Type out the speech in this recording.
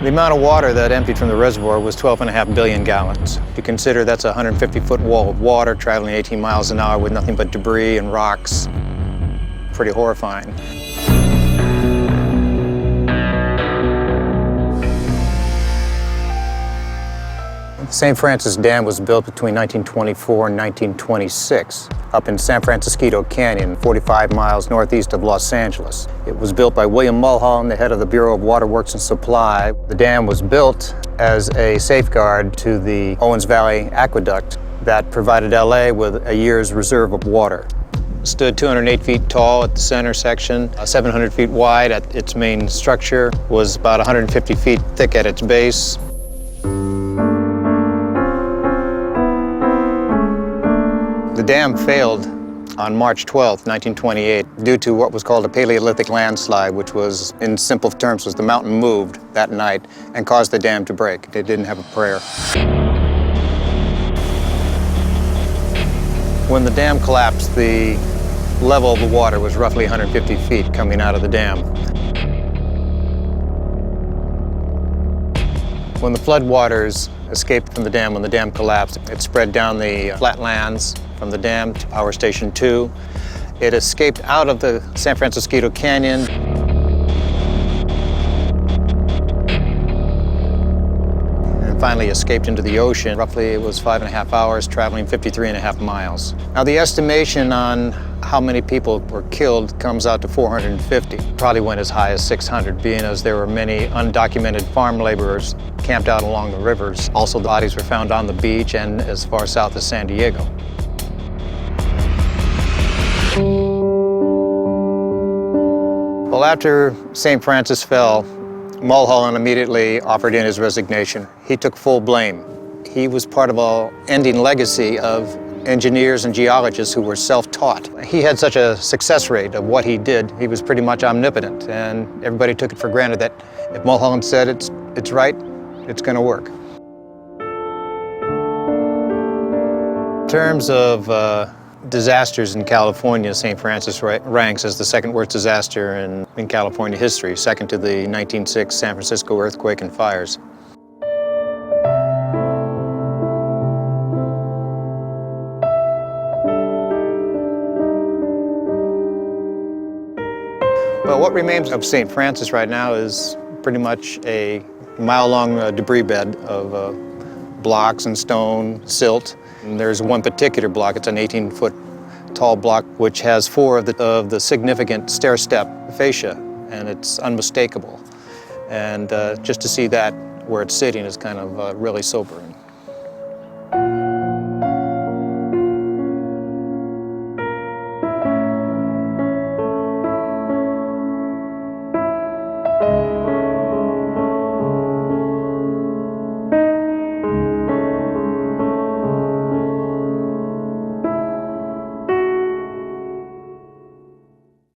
The amount of water that emptied from the reservoir was 12.5 billion gallons. If you consider that's a 150-foot wall of water traveling 18 miles an hour with nothing but debris and rocks, pretty horrifying. St. Francis Dam was built between 1924 and 1926 up in San Francisco Canyon, 45 miles northeast of Los Angeles. It was built by William Mulholland, the head of the Bureau of Waterworks and Supply. The dam was built as a safeguard to the Owens Valley Aqueduct that provided LA with a year's reserve of water. It stood 208 feet tall at the center section, 700 feet wide at its main structure, was about 150 feet thick at its base. The dam failed on March 12, 1928, due to what was called a Paleolithic landslide, which was, in simple terms, was the mountain moved that night and caused the dam to break. It didn't have a prayer. When the dam collapsed, the level of the water was roughly 150 feet coming out of the dam. When the floodwaters escaped from the dam, when the dam collapsed, it spread down the flatlands from the dam to Power Station 2. It escaped out of the San Francisco Canyon. And finally escaped into the ocean. Roughly it was 5.5 hours, traveling 53.5 miles. Now the estimation on how many people were killed comes out to 450. Probably went as high as 600, being as there were many undocumented farm laborers camped out along the rivers. Also, the bodies were found on the beach and as far south as San Diego. Well, after St. Francis fell, Mulholland immediately offered in his resignation. He took full blame. He was part of an ending legacy of engineers and geologists who were self-taught. He had such a success rate of what he did, he was pretty much omnipotent, and everybody took it for granted that if Mulholland said it's right, it's going to work. In terms of disasters in California, St. Francis ranks as the second worst disaster in California history, second to the 1906 San Francisco earthquake and fires. Well, what remains of St. Francis right now is pretty much a mile-long debris bed of blocks and stone, silt. And there's one particular block, it's an 18-foot tall block, which has 4 of the significant stair-step fascia, and it's unmistakable. And just to see that where it's sitting is kind of really sobering.